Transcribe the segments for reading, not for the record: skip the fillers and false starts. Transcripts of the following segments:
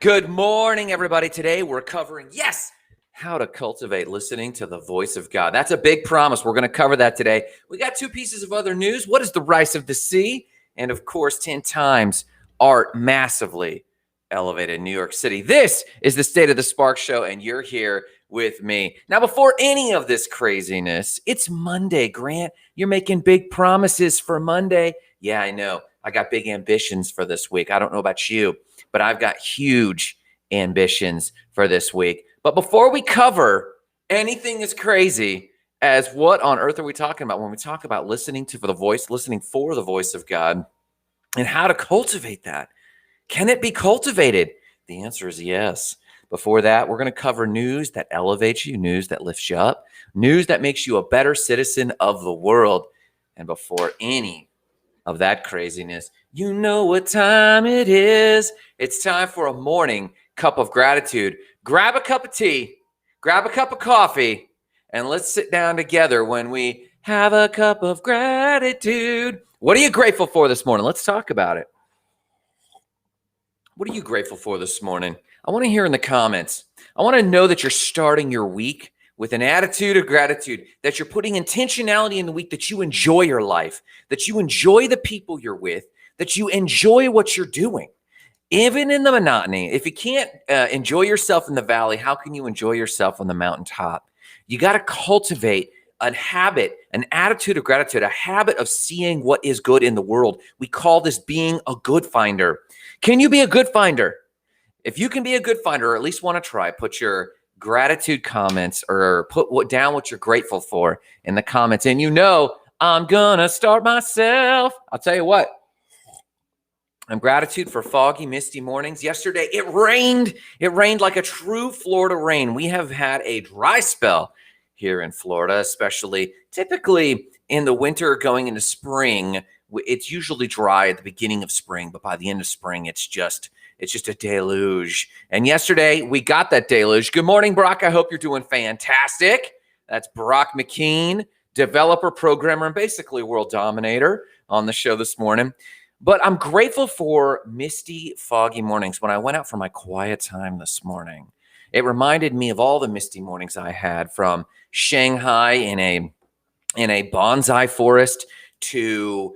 Good morning, everybody. Today we're covering, how to cultivate listening to the voice of God. That's a big promise. We're going to cover that today. We got 2 pieces of other news. What is the rise of the sea? And of course, 10 times art massively elevated in New York City. This is the State of the Spark Show, and you're here with me. Now, before any of this craziness, it's Monday, Grant. You're making big promises for Monday. Yeah, I know. I got big ambitions for this week. I don't know about you, but I've got huge ambitions for this week. But before we cover anything as crazy as what on earth are we talking about when we talk about listening for the voice of God and how to cultivate that? Can it be cultivated? The answer is yes. Before that, we're going to cover news that elevates you, news that lifts you up, news that makes you a better citizen of the world. And before any of that craziness, you know what time it is. It's time for a morning cup of gratitude. Grab a cup of tea, grab a cup of coffee, and let's sit down together when we have a cup of gratitude. What are you grateful for this morning? Let's talk about it. What are you grateful for this morning? I want to hear in the comments. I want to know that you're starting your week with an attitude of gratitude, that you're putting intentionality in the week, that you enjoy your life, that you enjoy the people you're with, that you enjoy what you're doing. Even in the monotony, if you can't enjoy yourself in the valley, how can you enjoy yourself on the mountaintop? You got to cultivate a habit, an attitude of gratitude, a habit of seeing what is good in the world. We call this being a good finder. Can you be a good finder? If you can be a good finder, or at least want to try, put your gratitude comments or put down what you're grateful for in the comments. And you know, I'm gonna start myself. I'll tell you what, I'm gratitude for foggy, misty mornings. Yesterday, it rained. It rained like a true Florida rain. We have had a dry spell here in Florida, especially typically in the winter going into spring. It's usually dry at the beginning of spring, but by the end of spring, it's just a deluge. And yesterday, we got that deluge. Good morning, Brock. I hope you're doing fantastic. That's Brock McKean, developer, programmer, and basically world dominator on the show this morning. But I'm grateful for misty, foggy mornings. When I went out for my quiet time this morning, it reminded me of all the misty mornings I had, from Shanghai in a bonsai forest to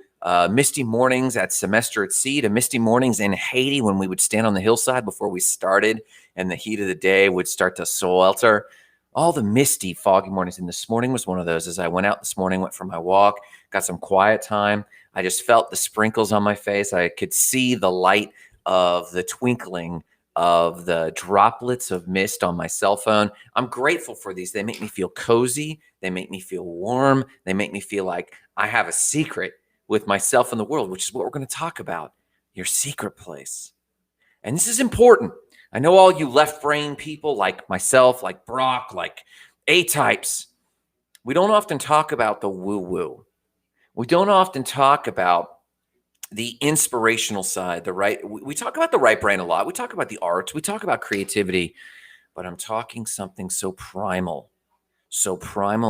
misty mornings at Semester at Sea, to misty mornings in Haiti when we would stand on the hillside before we started and the heat of the day would start to swelter. All the misty, foggy mornings. And this morning was one of those. As I went out this morning, went for my walk, got some quiet time, I just felt the sprinkles on my face. I could see the light of the twinkling of the droplets of mist on my cell phone. I'm grateful for these. They make me feel cozy. They make me feel warm. They make me feel like I have a secret with myself and the world, which is what we're going to talk about, your secret place. And this is important. I know all you left brain people like myself, like Brock, like A-types, we don't often talk about the woo-woo. We don't often talk about the inspirational side, we talk about the right brain a lot. We talk about the arts. We talk about creativity, but I'm talking something so primal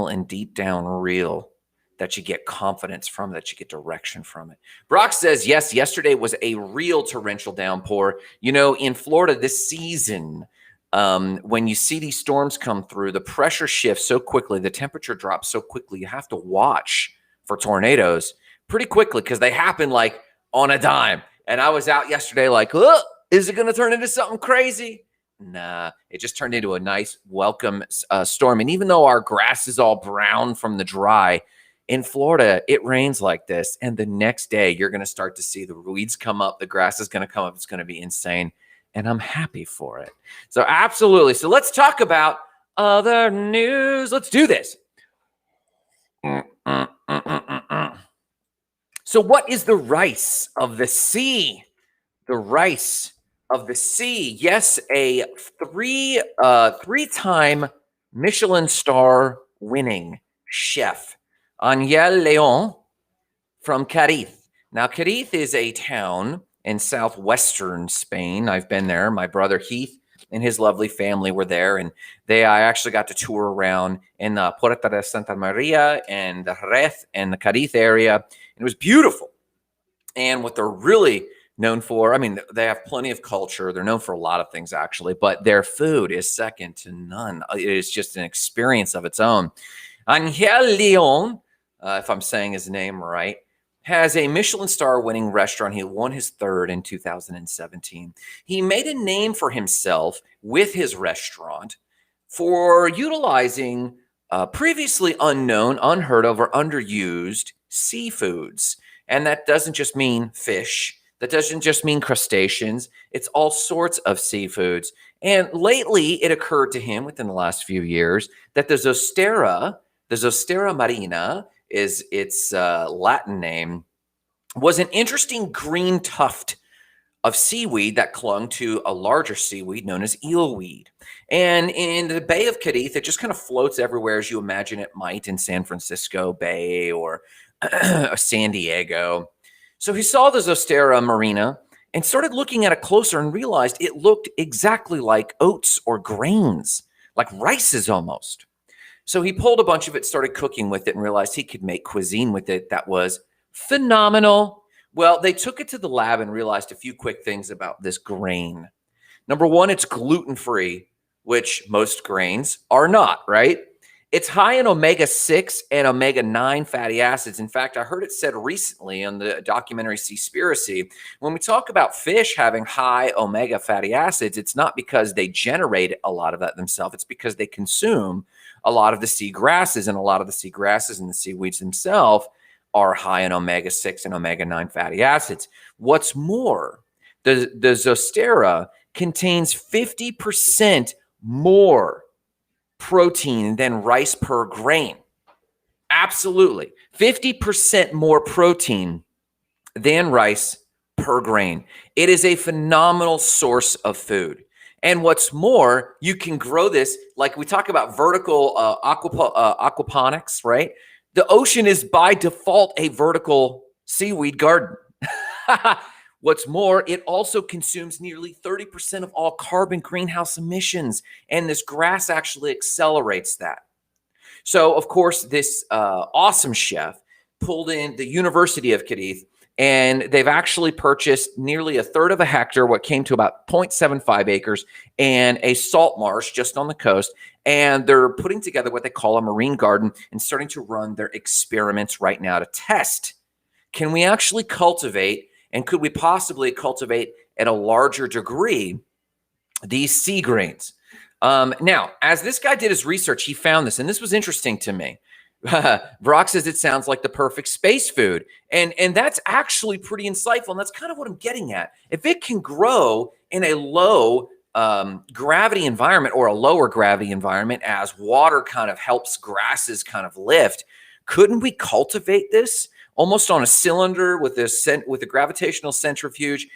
and deep down real, that you get confidence from, that you get direction from it. Brock says, yes, yesterday was a real torrential downpour. You know, in Florida this season, when you see these storms come through, the pressure shifts so quickly, the temperature drops so quickly, you have to watch for tornadoes pretty quickly because they happen like on a dime. And I was out yesterday like, oh, is it going to turn into something crazy? Nah, it just turned into a nice welcome storm. And even though our grass is all brown from the dry, in Florida, it rains like this. And the next day, you're going to start to see the weeds come up. The grass is going to come up. It's going to be insane. And I'm happy for it. So absolutely. So let's talk about other news. Let's do this. So what is the rice of the sea? The rice of the sea. Yes, a three-time Michelin Star winning chef, Ángel León from Cadiz. Now, Cadiz is a town in southwestern Spain. I've been there. My brother Heath and his lovely family were there, and I actually got to tour around in the Puerta de Santa Maria and the Jerez and the Cadiz area. It was beautiful. And what they're really known for, I mean, they have plenty of culture. They're known for a lot of things, actually, but their food is second to none. It is just an experience of its own. Angel Leon, if I'm saying his name right, has a Michelin Star winning restaurant. He won his third in 2017. He made a name for himself with his restaurant for utilizing previously unknown, unheard of, or underused seafoods. And that doesn't just mean fish. That doesn't just mean crustaceans. It's all sorts of seafoods. And lately, it occurred to him within the last few years that the Zostera marina is its Latin name, was an interesting green tuft of seaweed that clung to a larger seaweed known as eelweed. And in the Bay of Cadiz, it just kind of floats everywhere as you imagine it might in San Francisco Bay or San Diego. So he saw the Zostera marina and started looking at it closer and realized it looked exactly like oats or grains, like rices almost. So he pulled a bunch of it, started cooking with it, and realized he could make cuisine with it that was phenomenal. Well, they took it to the lab and realized a few quick things about this grain. Number one, it's gluten-free, which most grains are not, right? It's high in omega-6 and omega-9 fatty acids. In fact, I heard it said recently on the documentary Seaspiracy, when we talk about fish having high omega fatty acids, it's not because they generate a lot of that themselves. It's because they consume a lot of the sea grasses, and a lot of the sea grasses and the seaweeds themselves are high in omega-6 and omega-9 fatty acids. What's more, the Zostera contains 50% more protein than rice per grain. Absolutely. 50% more protein than rice per grain. It is a phenomenal source of food. And what's more, you can grow this, like we talk about vertical aquaponics, right? The ocean is by default a vertical seaweed garden. What's more, it also consumes nearly 30% of all carbon greenhouse emissions, and this grass actually accelerates that. So, of course, this awesome chef pulled in the University of Cadiz, and they've actually purchased nearly a third of a hectare, what came to about 0.75 acres, and a salt marsh just on the coast. And they're putting together what they call a marine garden and starting to run their experiments right now to test. Can we actually cultivate, and could we possibly cultivate at a larger degree, these sea grains? Now, as this guy did his research, he found this, and this was interesting to me. Brock says it sounds like the perfect space food. And that's actually pretty insightful. And that's kind of what I'm getting at. If it can grow in a low gravity environment or a lower gravity environment as water kind of helps grasses kind of lift, couldn't we cultivate this almost on a cylinder with a gravitational centrifuge,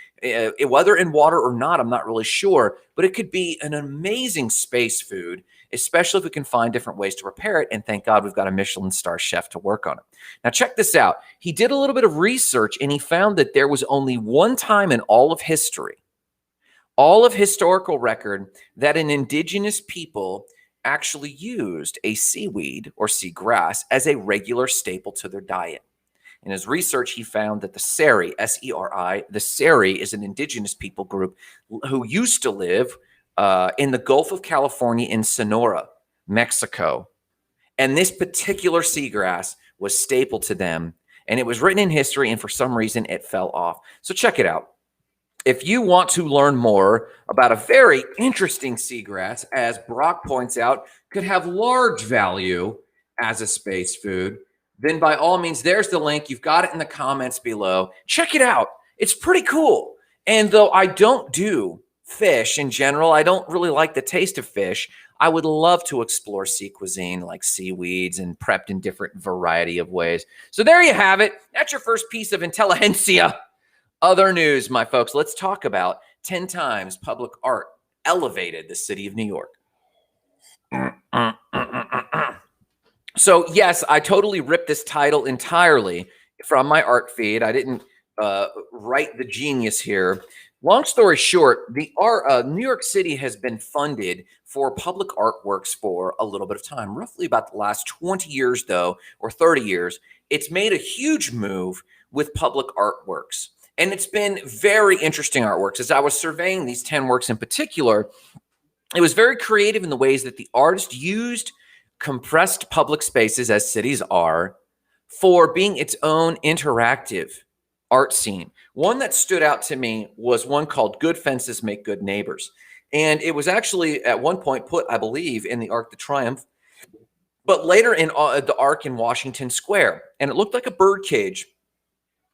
whether in water or not, I'm not really sure, but it could be an amazing space food, especially if we can find different ways to prepare it. And thank God we've got a Michelin Star chef to work on it. Now, check this out. He did a little bit of research, and he found that there was only one time in all of history, all of historical record, that an indigenous people actually used a seaweed or seagrass as a regular staple to their diet. In his research, he found that the Seri, S-E-R-I, the Seri is an indigenous people group who used to live in the Gulf of California in Sonora, Mexico. And this particular seagrass was staple to them. And it was written in history, and for some reason, it fell off. So check it out. If you want to learn more about a very interesting seagrass, as Brock points out, could have large value as a space food, then by all means, there's the link. You've got it in the comments below. Check it out. It's pretty cool. And though I don't do fish in general, I don't really like the taste of fish, I would love to explore sea cuisine like seaweeds and prepped in different variety of ways. So there you have it. That's your first piece of intelligentsia. Other news, my folks. Let's talk about 10 times public art elevated the city of New York. So yes, I totally ripped this title entirely from my art feed. I didn't write the genius here. Long story short, New York City has been funded for public artworks for a little bit of time, roughly about the last 20 years, though, or 30 years. It's made a huge move with public artworks. And it's been very interesting artworks. As I was surveying these 10 works in particular, it was very creative in the ways that the artist used compressed public spaces, as cities are, for being its own interactive art scene. One that stood out to me was one called Good Fences Make Good Neighbors. And it was actually at one point put, I believe, in the Arc de Triomphe, but later in the Arc in Washington Square. And it looked like a bird cage,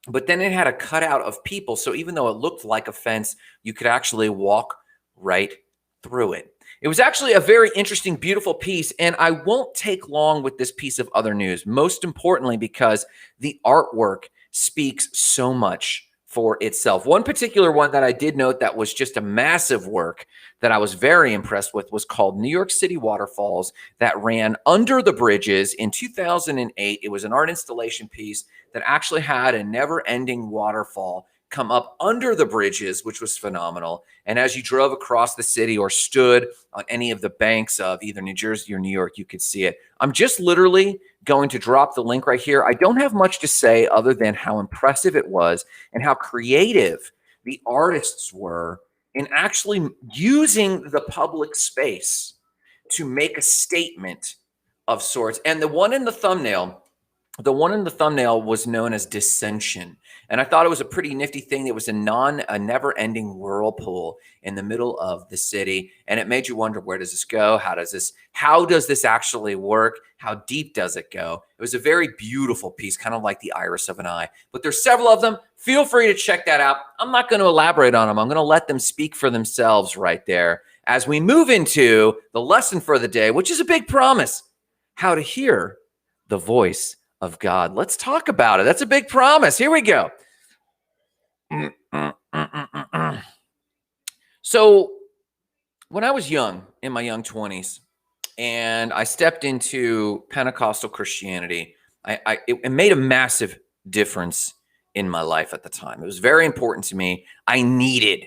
but then it had a cutout of people. So even though it looked like a fence, you could actually walk right through it. It was actually a very interesting, beautiful piece, and I won't take long with this piece of other news, most importantly because the artwork speaks so much for itself. One particular one that I did note that was just a massive work that I was very impressed with was called New York City Waterfalls, that ran under the bridges in 2008. It was an art installation piece that actually had a never-ending waterfall come up under the bridges, which was phenomenal. And as you drove across the city or stood on any of the banks of either New Jersey or New York, you could see it. I'm just literally going to drop the link right here. I don't have much to say other than how impressive it was and how creative the artists were in actually using the public space to make a statement of sorts. And the one in the thumbnail was known as Dissension. And I thought it was a pretty nifty thing. It was a never-ending whirlpool in the middle of the city. And it made you wonder, where does this go? How does this actually work? How deep does it go? It was a very beautiful piece, kind of like the iris of an eye. But there's several of them. Feel free to check that out. I'm not going to elaborate on them. I'm going to let them speak for themselves right there as we move into the lesson for the day, which is a big promise: how to hear the voice of God. Let's talk about it. That's a big promise. Here we go. So when I was young, in my young 20s, and I stepped into Pentecostal Christianity, it made a massive difference in my life at the time. It was very important to me. I needed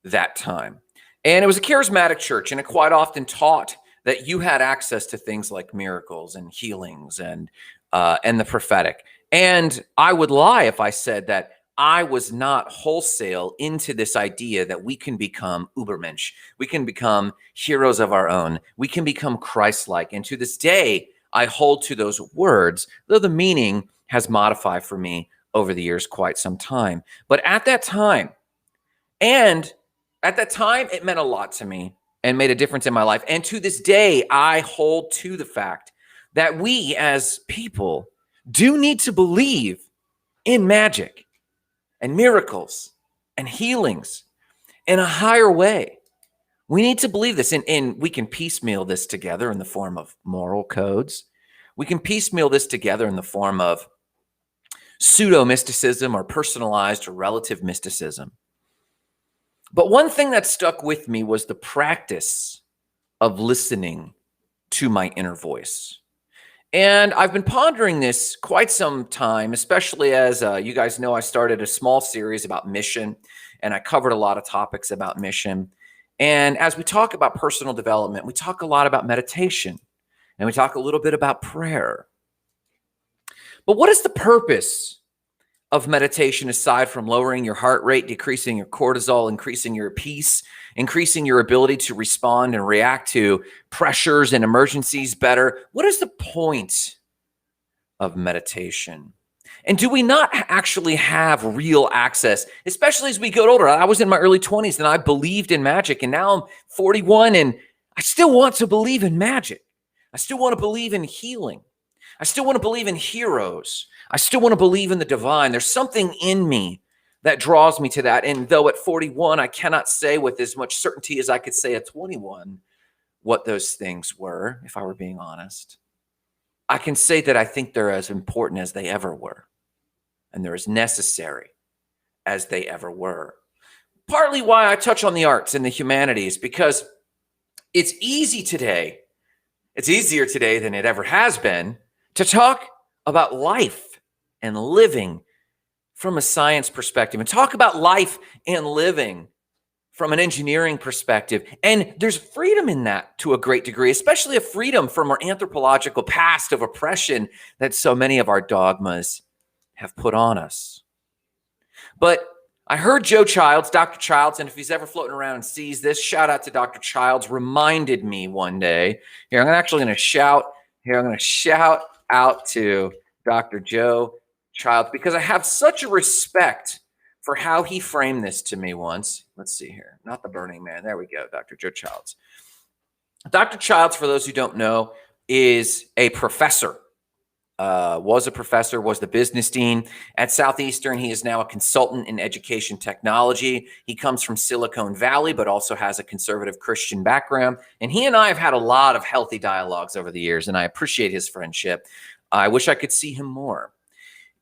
that time. And it was a charismatic church, and it quite often taught that you had access to things like miracles and healings and the prophetic. And I would lie if I said that I was not wholesale into this idea that we can become Ubermensch. We can become heroes of our own. We can become Christ-like. And to this day, I hold to those words, though the meaning has modified for me over the years quite some time. But at that time, it meant a lot to me and made a difference in my life. And to this day, I hold to the fact that we as people do need to believe in magic and miracles and healings in a higher way. We need to believe this, and we can piecemeal this together in the form of moral codes. We can piecemeal this together in the form of pseudo-mysticism or personalized or relative mysticism. But one thing that stuck with me was the practice of listening to my inner voice. And I've been pondering this quite some time, especially as you guys know, I started a small series about mission, and I covered a lot of topics about mission. And as we talk about personal development, we talk a lot about meditation, and we talk a little bit about prayer. But what is the purpose of meditation aside from lowering your heart rate, decreasing your cortisol, increasing your peace, increasing your ability to respond and react to pressures and emergencies better? What is the point of meditation? And do we not actually have real access, especially as we get older? I was in my early 20s and I believed in magic, and now I'm 41 and I still want to believe in magic. I still want to believe in healing. I still want to believe in heroes. I still want to believe in the divine. There's something in me that draws me to that. And though at 41, I cannot say with as much certainty as I could say at 21 what those things were, if I were being honest, I can say that I think they're as important as they ever were. And they're as necessary as they ever were. Partly why I touch on the arts and the humanities, because it's easy today. It's easier today than it ever has been to talk about life and living from a science perspective, and talk about life and living from an engineering perspective. And there's freedom in that to a great degree, especially a freedom from our anthropological past of oppression that so many of our dogmas have put on us. But I heard Joe Childs, Dr. Childs, and if he's ever floating around and sees this, shout out to Dr. Childs, reminded me one day. Here, I'm actually going to shout. Here, I'm going to shout out to Dr. Joe Childs because I have such a respect for how he framed this to me once. Let's see here. Not the Burning Man. There we go, Dr. Joe Childs. Dr. Childs, for those who don't know, is a professor. Was the business dean at Southeastern. He is now a consultant in education technology. He comes from Silicon Valley, but also has a conservative Christian background. And he and I have had a lot of healthy dialogues over the years, and I appreciate his friendship. I wish I could see him more.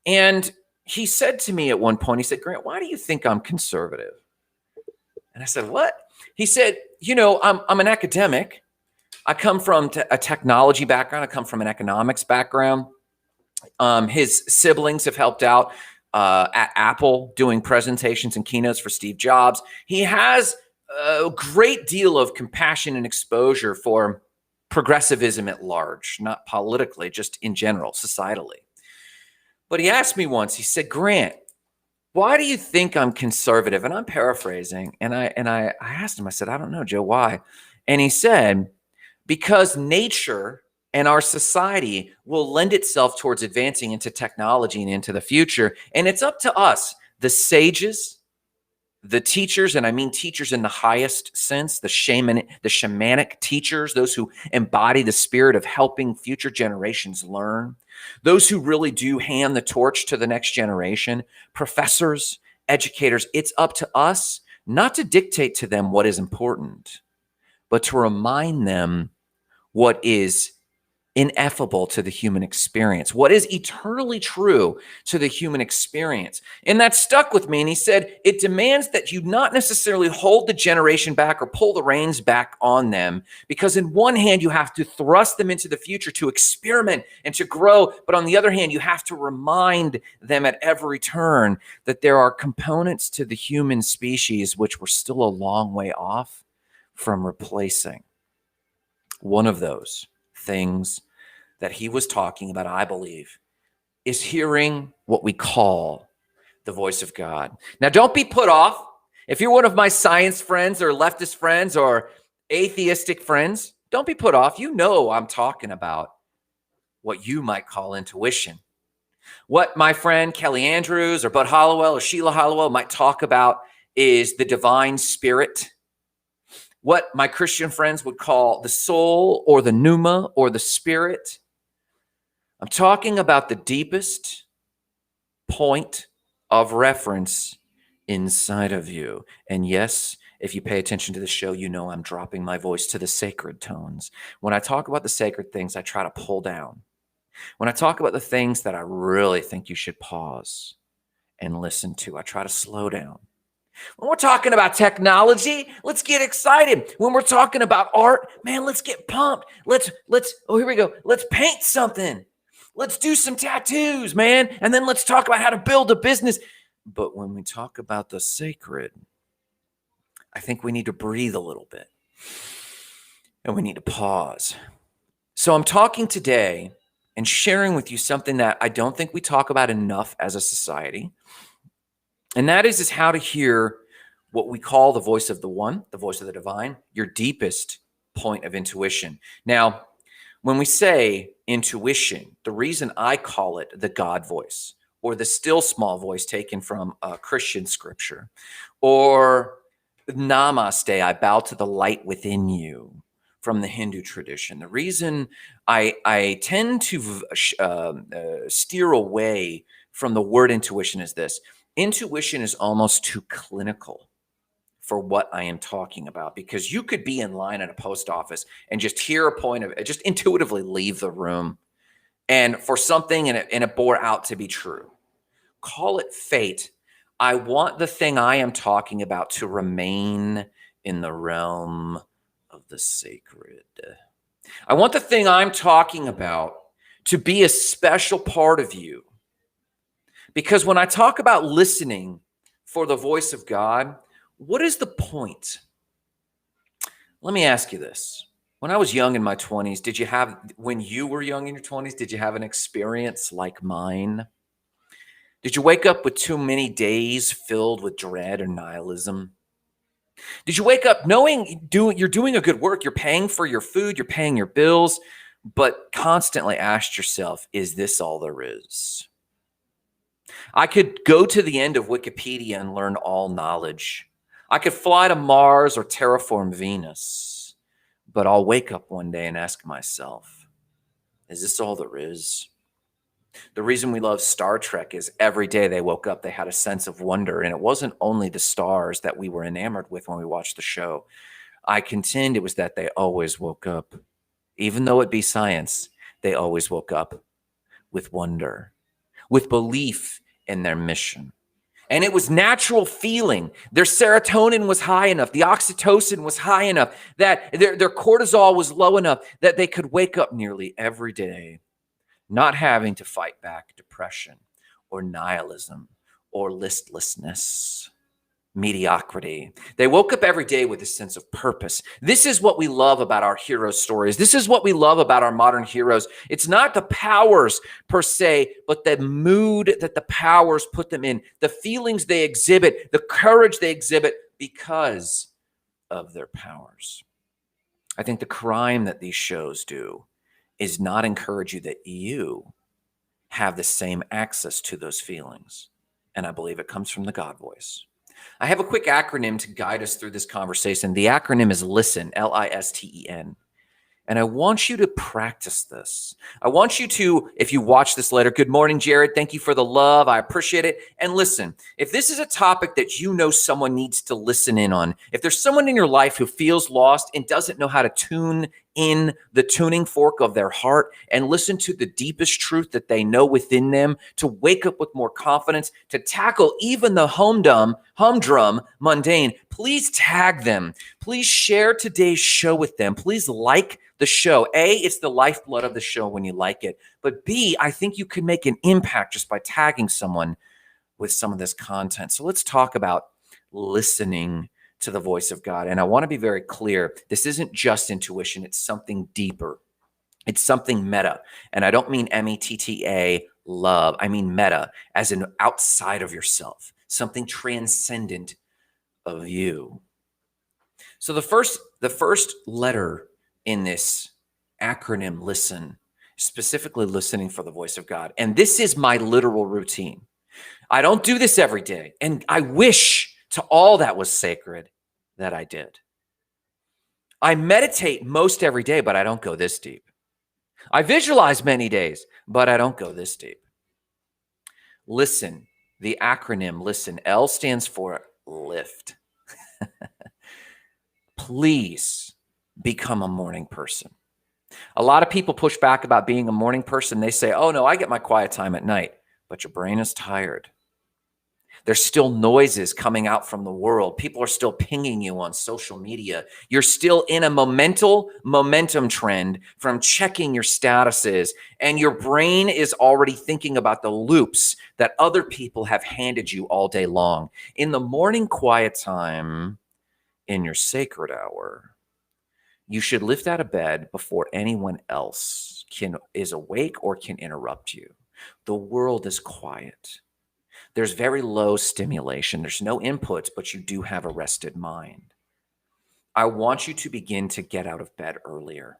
And he said to me at one point, he said, Grant, why do you think I'm conservative? And I said, what? He said, I'm an academic. I come from a technology background. I come from an economics background. His siblings have helped out at Apple doing presentations and keynotes for Steve Jobs. He has a great deal of compassion and exposure for progressivism at large, not politically, just in general, societally. But he asked me once, he said, Grant, why do you think I'm conservative? And I'm paraphrasing. And I asked him, I said, I don't know, Joe, why? And he said, because nature and our society will lend itself towards advancing into technology and into the future. And it's up to us, the sages, the teachers, and I mean teachers in the highest sense, the shamanic teachers, those who embody the spirit of helping future generations learn, those who really do hand the torch to the next generation, professors, educators. It's up to us not to dictate to them what is important, but to remind them what is ineffable to the human experience, what is eternally true to the human experience. And that stuck with me. And he said, it demands that you not necessarily hold the generation back or pull the reins back on them, because in one hand, you have to thrust them into the future to experiment and to grow. But on the other hand, you have to remind them at every turn that there are components to the human species which we're still a long way off from replacing. One of those things that he was talking about, I believe, is hearing what we call the voice of God. Now, don't be put off. If you're one of my science friends or leftist friends or atheistic friends, don't be put off. You know I'm talking about what you might call intuition. What my friend Kelly Andrews or Bud Hollowell or Sheila Hollowell might talk about is the divine spirit. What my Christian friends would call the soul or the pneuma or the spirit. I'm talking about the deepest point of reference inside of you. And yes, if you pay attention to the show, you know I'm dropping my voice to the sacred tones. When I talk about the sacred things, I try to pull down. When I talk about the things that I really think you should pause and listen to, I try to slow down. When we're talking about technology, let's get excited. When we're talking about art, man, let's get pumped. Oh, here we go. Let's paint something. Let's do some tattoos, man. And then let's talk about how to build a business. But when we talk about the sacred, I think we need to breathe a little bit. And we need to pause. So I'm talking today and sharing with you something that I don't think we talk about enough as a society. And that is how to hear what we call the voice of the one, the voice of the divine, your deepest point of intuition. Now, when we say intuition, the reason I call it the God voice or the still small voice taken from Christian scripture, or namaste, I bow to the light within you from the Hindu tradition. The reason I tend to steer away from the word intuition is this. Intuition is almost too clinical for what I am talking about, because you could be in line at a post office and just hear a point of it, just intuitively leave the room, and for something and it bore out to be true. Call it fate. I want the thing I am talking about to remain in the realm of the sacred. I want the thing I'm talking about to be a special part of you. Because when I talk about listening for the voice of God, what is the point? Let me ask you this. When I was young in my 20s, when you were young in your 20s, did you have an experience like mine? Did you wake up with too many days filled with dread or nihilism? Did you wake up knowing you're doing a good work, you're paying for your food, you're paying your bills, but constantly asked yourself, is this all there is? I could go to the end of Wikipedia and learn all knowledge. I could fly to Mars or terraform Venus, but I'll wake up one day and ask myself, is this all there is? The reason we love Star Trek is every day they woke up, they had a sense of wonder. And it wasn't only the stars that we were enamored with when we watched the show. I contend it was that they always woke up. Even though it be science, they always woke up with wonder, with belief in their mission. And it was natural feeling. Their serotonin was high enough. The oxytocin was high enough that their cortisol was low enough that they could wake up nearly every day, not having to fight back depression or nihilism or listlessness, mediocrity. They woke up every day with a sense of purpose. This is what we love about our hero stories. This is what we love about our modern heroes. It's not the powers per se, but the mood that the powers put them in, the feelings they exhibit, the courage they exhibit because of their powers. I think the crime that these shows do is not encourage you that you have the same access to those feelings. And I believe it comes from the God voice. I have a quick acronym to guide us through this conversation. The acronym is LISTEN, LISTEN. And I want you to practice this. I want you to, if you watch this later, good morning, Jared. Thank you for the love. I appreciate it. And listen, if this is a topic that you know someone needs to listen in on, if there's someone in your life who feels lost and doesn't know how to tune in the tuning fork of their heart and listen to the deepest truth that they know within them, to wake up with more confidence, to tackle even the humdrum mundane, please tag them. Please share today's show with them. Please like the show. A, it's the lifeblood of the show when you like it. But B, I think you can make an impact just by tagging someone with some of this content. So let's talk about listening to the voice of God. And I want to be very clear. This isn't just intuition. It's something deeper. It's something meta. And I don't mean METTA, love. I mean meta, as in outside of yourself, something transcendent of you. So the first letter in this acronym, listen, specifically listening for the voice of God. And this is my literal routine. I don't do this every day. And I wish to all that was sacred that I did. I meditate most every day, but I don't go this deep. I visualize many days, but I don't go this deep. Listen, the acronym listen, L stands for lift. Please become a morning person. A lot of people push back about being a morning person. They say, oh no, I get my quiet time at night, but your brain is tired. There's still noises coming out from the world. People are still pinging you on social media. You're still in a momentum trend from checking your statuses, and your brain is already thinking about the loops that other people have handed you all day long. In the morning quiet time, in your sacred hour, you should lift out of bed before anyone else is awake or can interrupt you. The world is quiet. There's very low stimulation. There's no inputs, but you do have a rested mind. I want you to begin to get out of bed earlier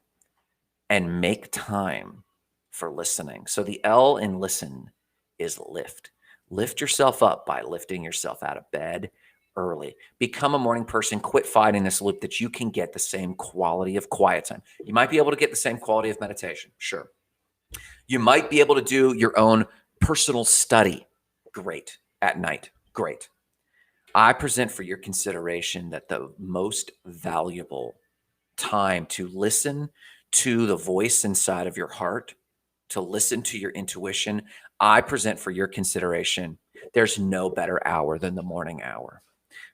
and make time for listening. So the L in listen is lift. Lift yourself up by lifting yourself out of bed early. Become a morning person. Quit fighting this loop that you can get the same quality of quiet time. You might be able to get the same quality of meditation. Sure. You might be able to do your own personal study. Great. At night. Great. I present for your consideration that the most valuable time to listen to the voice inside of your heart, to listen to your intuition, I present for your consideration. There's no better hour than the morning hour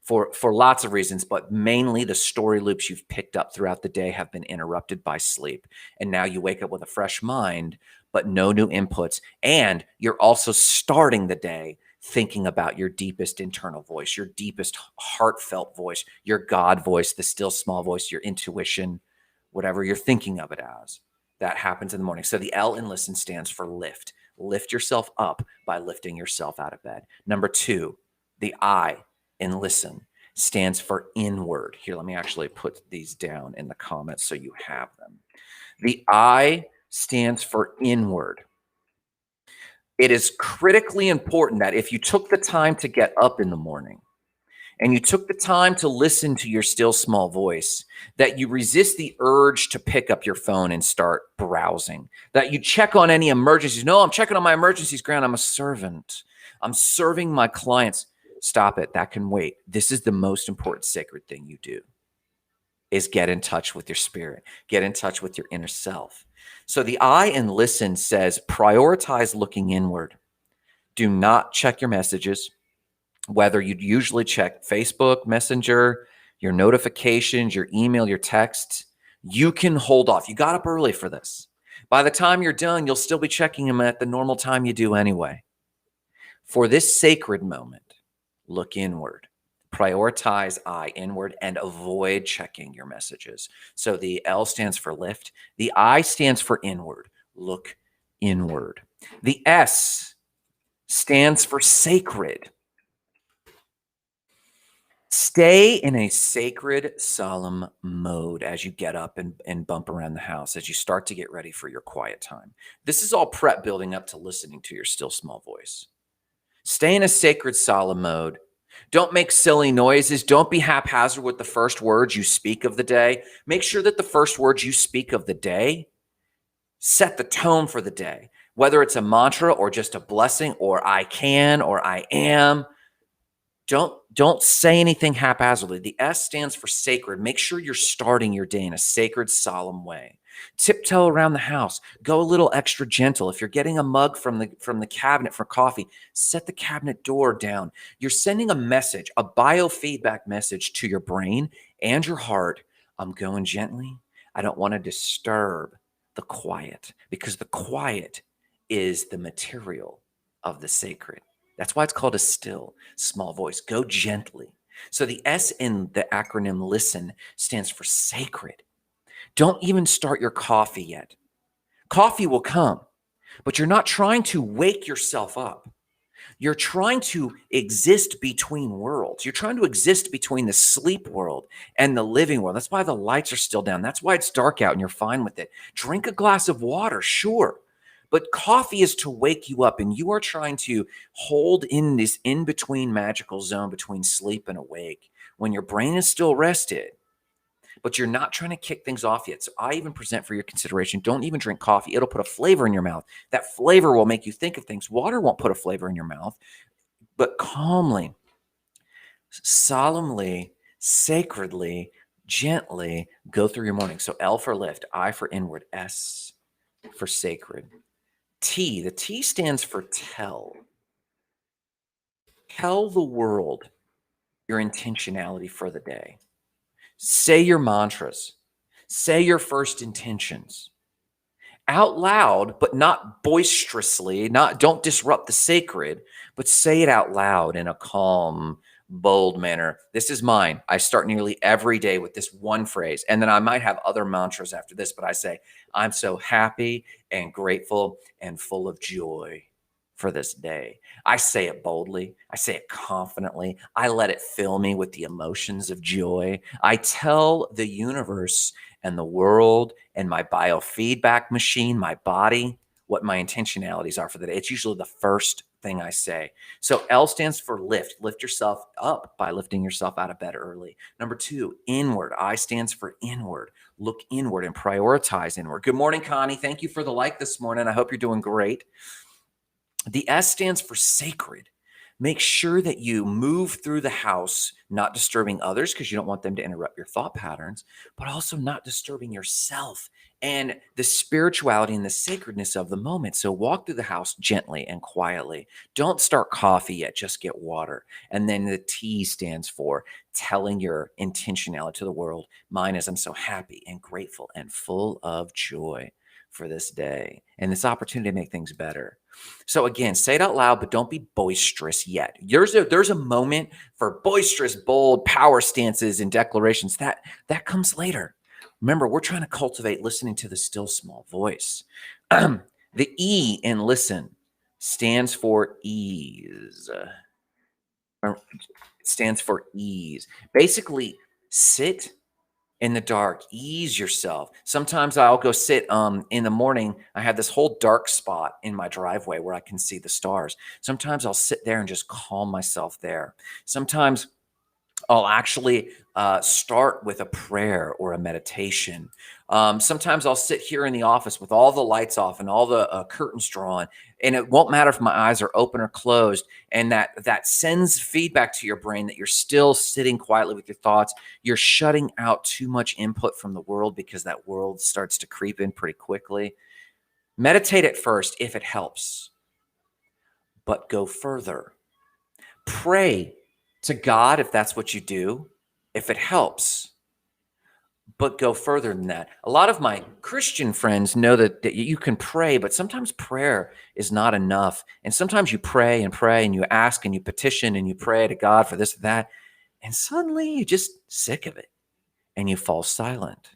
for lots of reasons, but mainly the story loops you've picked up throughout the day have been interrupted by sleep. And now you wake up with a fresh mind, but no new inputs. And you're also starting the day thinking about your deepest internal voice, your deepest heartfelt voice, your God voice, the still small voice, your intuition, whatever you're thinking of it as. That happens in the morning. So the L in listen stands for lift. lift yourself up by lifting yourself out of bed. Number 2, the I in listen stands for inward. Here, let me actually put these down in the comments so you have them. The I stands for inward. It is critically important that if you took the time to get up in the morning and you took the time to listen to your still small voice, that you resist the urge to pick up your phone and start browsing, that you check on any emergencies. No, I'm checking on my emergencies, Grant. I'm a servant. I'm serving my clients. Stop it. That can wait. This is the most important sacred thing you do, is get in touch with your spirit, get in touch with your inner self. So the I in listen says, prioritize looking inward. Do not check your messages, whether you usually check Facebook, Messenger, your notifications, your email, your texts. You can hold off. You got up early for this. By the time you're done, you'll still be checking them at the normal time you do anyway. For this sacred moment, look inward. Prioritize I inward and avoid checking your messages. So the L stands for lift. The I stands for inward. Look inward. The S stands for sacred. Stay in a sacred, solemn mode as you get up and bump around the house, as you start to get ready for your quiet time. This is all prep building up to listening to your still small voice. Stay in a sacred, solemn mode. Don't make silly noises. Don't be haphazard with the first words you speak of the day. Make sure that the first words you speak of the day set the tone for the day, whether it's a mantra or just a blessing or I can or I am. Don't say anything haphazardly. The S stands for sacred. Make sure you're starting your day in a sacred, solemn way. Tiptoe around the house. Go a little extra gentle. If you're getting a mug from the cabinet for coffee, set the cabinet door down. You're sending a message, a biofeedback message to your brain and your heart. I'm going gently. I don't want to disturb the quiet, because the quiet is the material of the sacred. That's why it's called a still, small voice. Go gently. So the S in the acronym LISTEN stands for sacred. Don't even start your coffee yet. Coffee will come, but you're not trying to wake yourself up. You're trying to exist between worlds. You're trying to exist between the sleep world and the living world. That's why the lights are still down. That's why it's dark out and you're fine with it. Drink a glass of water, sure. But coffee is to wake you up, and you are trying to hold in this in-between magical zone between sleep and awake when your brain is still rested, but you're not trying to kick things off yet. So I even present for your consideration, don't even drink coffee. It'll put a flavor in your mouth. That flavor will make you think of things. Water won't put a flavor in your mouth, but calmly, solemnly, sacredly, gently go through your morning. So L for lift, I for inward, S for sacred. T, the T stands for tell. Tell the world your intentionality for the day. Say your mantras. Say your first intentions out loud, but not boisterously. Don't disrupt the sacred, but say it out loud in a calm, bold manner. This is mine. I start nearly every day with this one phrase, and then I might have other mantras after this, but I say, I'm so happy and grateful and full of joy for this day. I say it boldly. I say it confidently. I let it fill me with the emotions of joy. I tell the universe and the world and my biofeedback machine, my body, what my intentionalities are for the day. It's usually the first thing I say. So L stands for lift. Lift yourself up by lifting yourself out of bed early. Number 2, inward. I stands for inward. Look inward and prioritize inward. Good morning, Connie. Thank you for the like this morning. I hope you're doing great. The S stands for sacred. Make sure that you move through the house, not disturbing others because you don't want them to interrupt your thought patterns, but also not disturbing yourself and the spirituality and the sacredness of the moment. So walk through the house gently and quietly. Don't start coffee yet, just get water. And then the T stands for telling your intentionality to the world. Mine is I'm so happy and grateful and full of joy for this day and this opportunity to make things better. So again, say it out loud, but don't be boisterous yet. There's a moment for boisterous, bold power stances and declarations. That comes later. Remember, we're trying to cultivate listening to the still small voice. The E in listen stands for ease. It stands for ease. Basically, sit in the dark, ease yourself. Sometimes I'll go sit in the morning. I have this whole dark spot in my driveway where I can see the stars. Sometimes I'll sit there and just calm myself there. Sometimes I'll actually start with a prayer or a meditation. Sometimes I'll sit here in the office with all the lights off and all the curtains drawn, and it won't matter if my eyes are open or closed. And that sends feedback to your brain that you're still sitting quietly with your thoughts. You're shutting out too much input from the world because that world starts to creep in pretty quickly. Meditate at first if it helps, but go further. Pray to God if that's what you do, if it helps, but go further than that. A lot of my Christian friends know that you can pray, but sometimes prayer is not enough. And sometimes you pray and you ask and you petition and you pray to God for this or that, and suddenly you're just sick of it and you fall silent.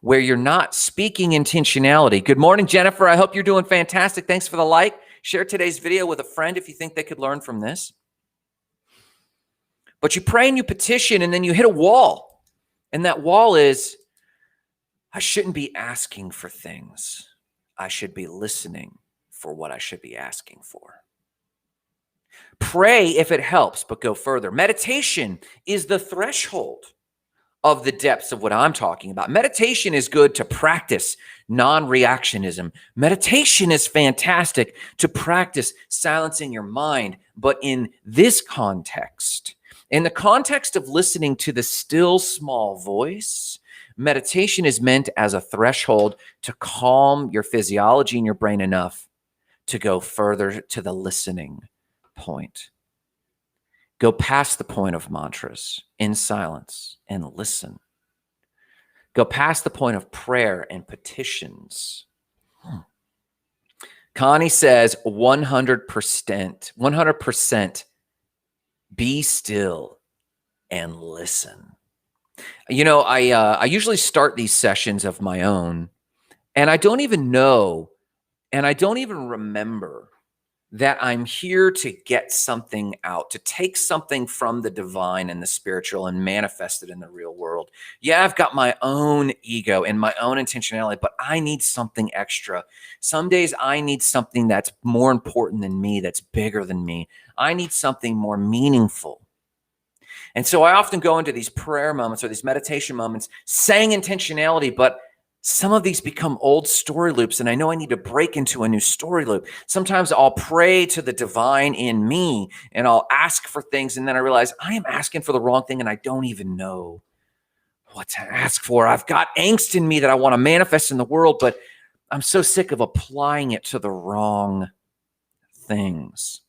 Where you're not speaking intentionality. Good morning, Jennifer. I hope you're doing fantastic. Thanks for the like. Share today's video with a friend if you think they could learn from this. But you pray and you petition, and then you hit a wall. And that wall is, I shouldn't be asking for things. I should be listening for what I should be asking for. Pray if it helps, but go further. Meditation is the threshold of the depths of what I'm talking about. Meditation is good to practice non-reactionism. Meditation is fantastic to practice silencing your mind. But in this context, in the context of listening to the still small voice, meditation is meant as a threshold to calm your physiology in your brain enough to go further to the listening point. Go past the point of mantras in silence and listen. Go past the point of prayer and petitions. Connie says 100%. Be still and listen. You know, I usually start these sessions of my own, and I don't even know, and I don't even remember that I'm here to get something out, to take something from the divine and the spiritual and manifest it in the real world. Yeah, I've got my own ego and my own intentionality, but I need something extra. Some days I need something that's more important than me, that's bigger than me. I need something more meaningful. And so I often go into these prayer moments or these meditation moments saying intentionality, but some of these become old story loops, and I know I need to break into a new story loop. Sometimes I'll pray to the divine in me, and I'll ask for things, and then I realize I am asking for the wrong thing, and I don't even know what to ask for. I've got angst in me that I want to manifest in the world, but I'm so sick of applying it to the wrong things.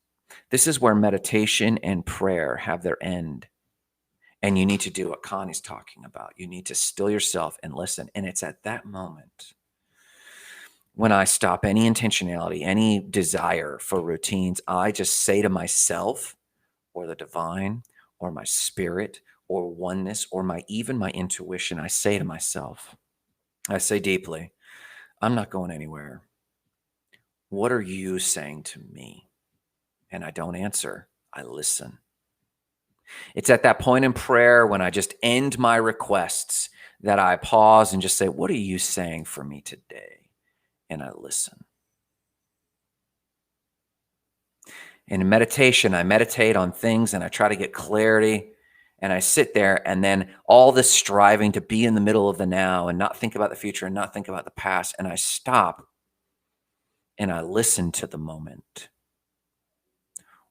This is where meditation and prayer have their end. And you need to do what Connie's talking about. You need to still yourself and listen. And it's at that moment when I stop any intentionality, any desire for routines, I just say to myself or the divine or my spirit or oneness or even my intuition, I say to myself, I say deeply, I'm not going anywhere. What are you saying to me? And I don't answer. I listen. It's at that point in prayer when I just end my requests that I pause and just say, what are you saying for me today? And I listen. And in meditation, I meditate on things and I try to get clarity and I sit there, and then all this striving to be in the middle of the now and not think about the future and not think about the past. And I stop and I listen to the moment.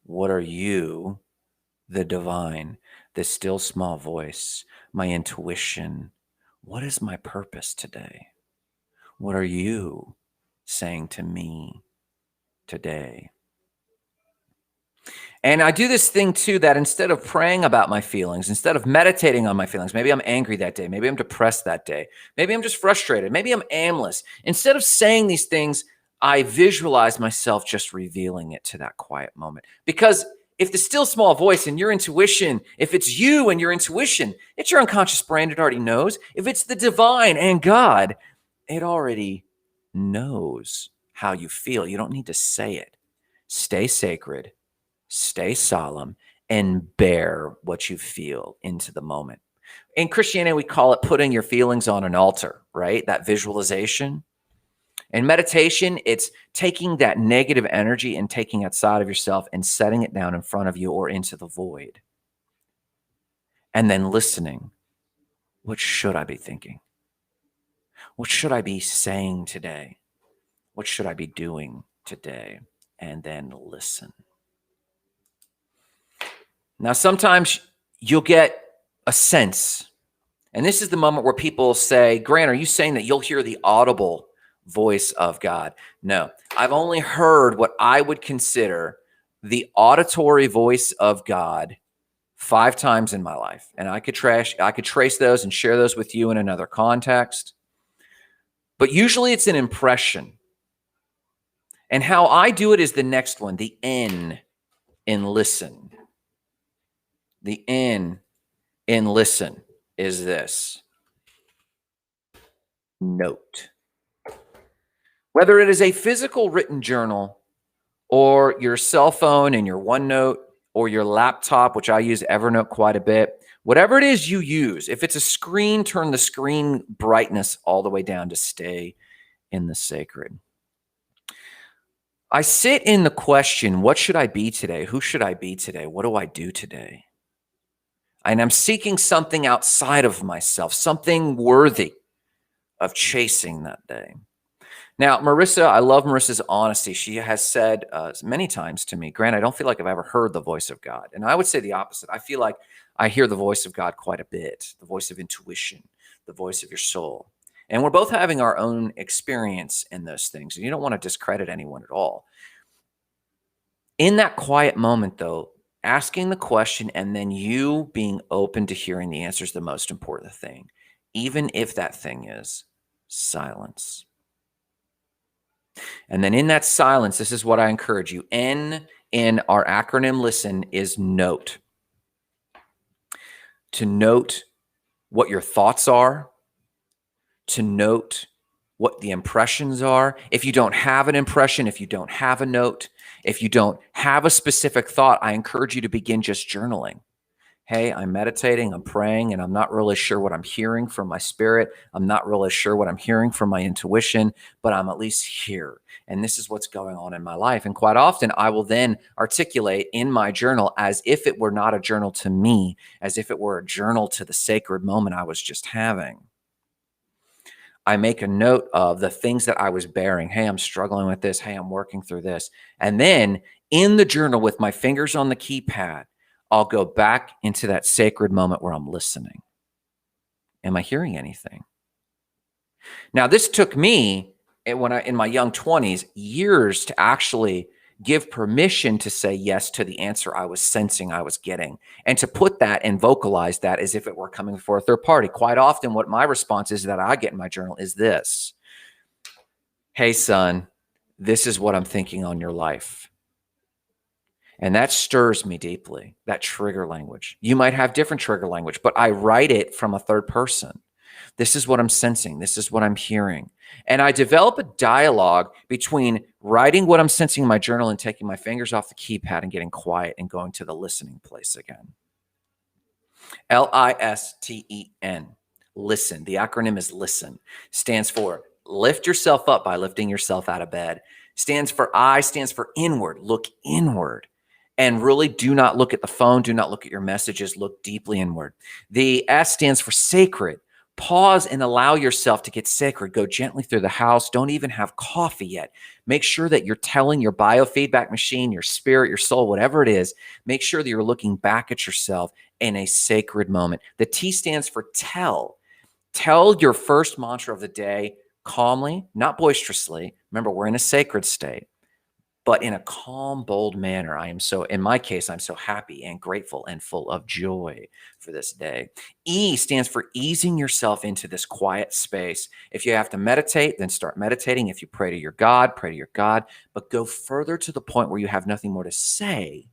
What are you, the divine, the still small voice, my intuition? What is my purpose today? What are you saying to me today? And I do this thing too, that instead of praying about my feelings, instead of meditating on my feelings, maybe I'm angry that day, maybe I'm depressed that day, maybe I'm just frustrated, maybe I'm aimless. Instead of saying these things, I visualize myself just revealing it to that quiet moment. Because if the still small voice and your intuition, if it's you and your intuition, it's your unconscious brain, it already knows. If it's the divine and God, it already knows how you feel. You don't need to say it. Stay sacred, stay solemn, and bear what you feel into the moment. In Christianity, we call it putting your feelings on an altar, right? That visualization. In meditation, it's taking that negative energy and taking it outside of yourself and setting it down in front of you or into the void. And then listening. What should I be thinking? What should I be saying today? What should I be doing today? And then listen. Now, sometimes you'll get a sense, and this is the moment where people say, Grant, are you saying that you'll hear the audible voice of God? No, I've only heard what I would consider the auditory voice of God 5 times in my life. And I could trace those and share those with you in another context. But usually it's an impression. And how I do it is the next one, the N in listen. The N in listen is this. Note. Whether it is a physical written journal or your cell phone and your OneNote or your laptop, which I use Evernote quite a bit, whatever it is you use, if it's a screen, turn the screen brightness all the way down to stay in the sacred. I sit in the question, what should I be today? Who should I be today? What do I do today? And I'm seeking something outside of myself, something worthy of chasing that day. Now, Marissa, I love Marissa's honesty. She has said many times to me, Grant, I don't feel like I've ever heard the voice of God. And I would say the opposite. I feel like I hear the voice of God quite a bit, the voice of intuition, the voice of your soul. And we're both having our own experience in those things. And you don't want to discredit anyone at all. In that quiet moment, though, asking the question and then you being open to hearing the answer is the most important thing, even if that thing is silence. And then in that silence, this is what I encourage you. N in our acronym LISTEN is note. To note what your thoughts are, to note what the impressions are. If you don't have an impression, if you don't have a note, if you don't have a specific thought, I encourage you to begin just journaling. Hey, I'm meditating, I'm praying, and I'm not really sure what I'm hearing from my spirit. I'm not really sure what I'm hearing from my intuition, but I'm at least here. And this is what's going on in my life. And quite often, I will then articulate in my journal as if it were not a journal to me, as if it were a journal to the sacred moment I was just having. I make a note of the things that I was bearing. Hey, I'm struggling with this. Hey, I'm working through this. And then in the journal with my fingers on the keypad, I'll go back into that sacred moment where I'm listening. Am I hearing anything? Now, this took me in my young 20s, years to actually give permission to say yes to the answer I was sensing I was getting, and to put that and vocalize that as if it were coming from a third party. Quite often, what my response is that I get in my journal is this. Hey, son, this is what I'm thinking on your life. And that stirs me deeply, that trigger language. You might have different trigger language, but I write it from a third person. This is what I'm sensing. This is what I'm hearing. And I develop a dialogue between writing what I'm sensing in my journal and taking my fingers off the keypad and getting quiet and going to the listening place again. LISTEN, listen. The acronym is LISTEN. Stands for lift yourself up by lifting yourself out of bed. Stands for inward. Look inward. And really do not look at the phone. Do not look at your messages. Look deeply inward. The S stands for sacred. Pause and allow yourself to get sacred. Go gently through the house. Don't even have coffee yet. Make sure that you're telling your biofeedback machine, your spirit, your soul, whatever it is, make sure that you're looking back at yourself in a sacred moment. The T stands for tell. Tell your first mantra of the day calmly, not boisterously. Remember, we're in a sacred state, but in a calm, bold manner. In my case, I'm so happy and grateful and full of joy for this day. E stands for easing yourself into this quiet space. If you have to meditate, then start meditating. If you pray to your God, but go further to the point where you have nothing more to say,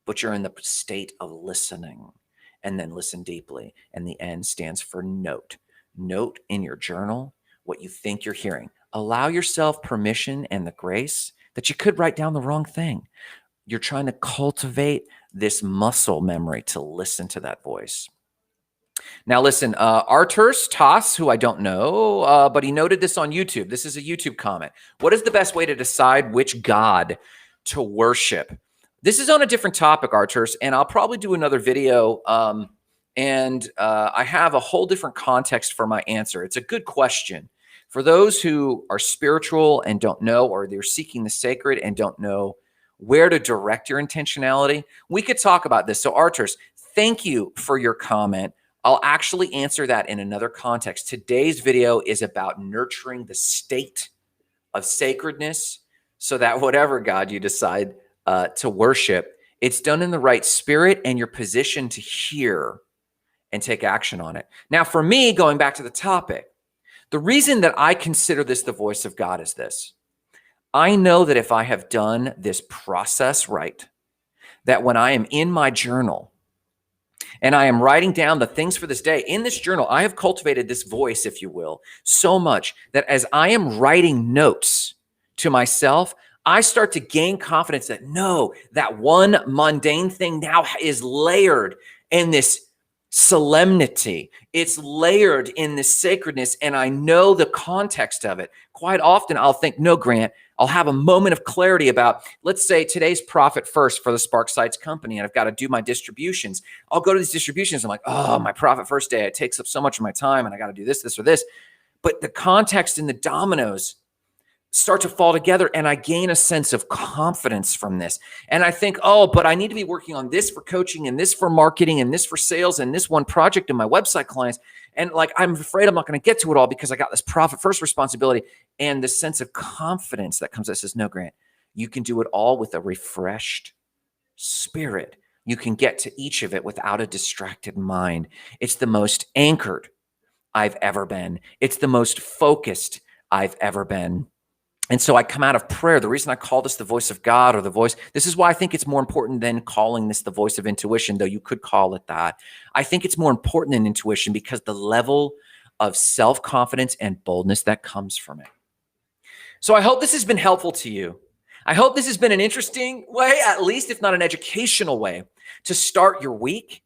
but you're in the state of listening, and then listen deeply. And the N stands for note. Note in your journal what you think you're hearing. Allow yourself permission and the grace that you could write down the wrong thing. You're trying to cultivate this muscle memory to listen to that voice. Now, listen, Arturs Toss, who I don't know, but he noted this on YouTube. This is a YouTube comment. What is the best way to decide which God to worship? This is on a different topic, Arturs, and I'll probably do another video. I have a whole different context for my answer. It's a good question. For those who are spiritual and don't know, or they're seeking the sacred and don't know where to direct your intentionality, we could talk about this. So, Arturs, thank you for your comment. I'll actually answer that in another context. Today's video is about nurturing the state of sacredness so that whatever God you decide to worship, it's done in the right spirit and you're positioned to hear and take action on it. Now, for me, going back to the topic, the reason that I consider this the voice of God is this. I know that if I have done this process right, that when I am in my journal, and I am writing down the things for this day. In this journal, I have cultivated this voice, if you will, so much that as I am writing notes to myself, I start to gain confidence that no, that one mundane thing now is layered in this solemnity. It's layered in this sacredness, and I know the context of it. Quite often, I'll think, no, Grant, I'll have a moment of clarity about, let's say today's profit first for the Spark Sites company, and I've got to do my distributions. I'll go to these distributions. I'm like, oh, my profit first day, it takes up so much of my time, and I got to do this, this, or this. But the context and the dominoes start to fall together, and I gain a sense of confidence from this. And I think, oh, but I need to be working on this for coaching and this for marketing and this for sales and this one project and my website clients. And like, I'm afraid I'm not going to get to it all because I got this profit first responsibility and the sense of confidence that comes that says, no, Grant, you can do it all with a refreshed spirit. You can get to each of it without a distracted mind. It's the most anchored I've ever been. It's the most focused I've ever been. And so I come out of prayer. The reason I call this the voice of God or the voice, this is why I think it's more important than calling this the voice of intuition, though you could call it that. I think it's more important than intuition because the level of self-confidence and boldness that comes from it. So I hope this has been helpful to you. I hope this has been an interesting way, at least if not an educational way, to start your week.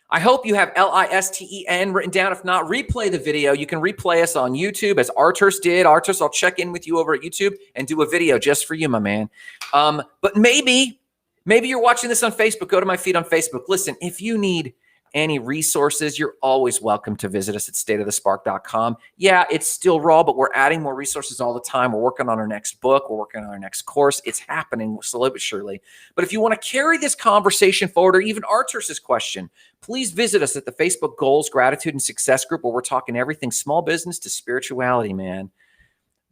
I hope you have LISTEN written down. If not, replay the video. You can replay us on YouTube as Arturs did. Arturs, I'll check in with you over at YouTube and do a video just for you, my man. But maybe you're watching this on Facebook. Go to my feed on Facebook. Listen, if you need any resources, you're always welcome to visit us at stateofthespark.com. Yeah, it's still raw, but we're adding more resources all the time. We're working on our next book. We're working on our next course. It's happening slowly but surely. But if you want to carry this conversation forward, or even Arturs's question, please visit us at the Facebook Goals, Gratitude, and Success group, where we're talking everything small business to spirituality, man.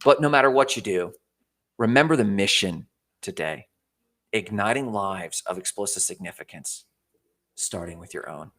But no matter what you do, remember the mission today: igniting lives of explosive significance, starting with your own.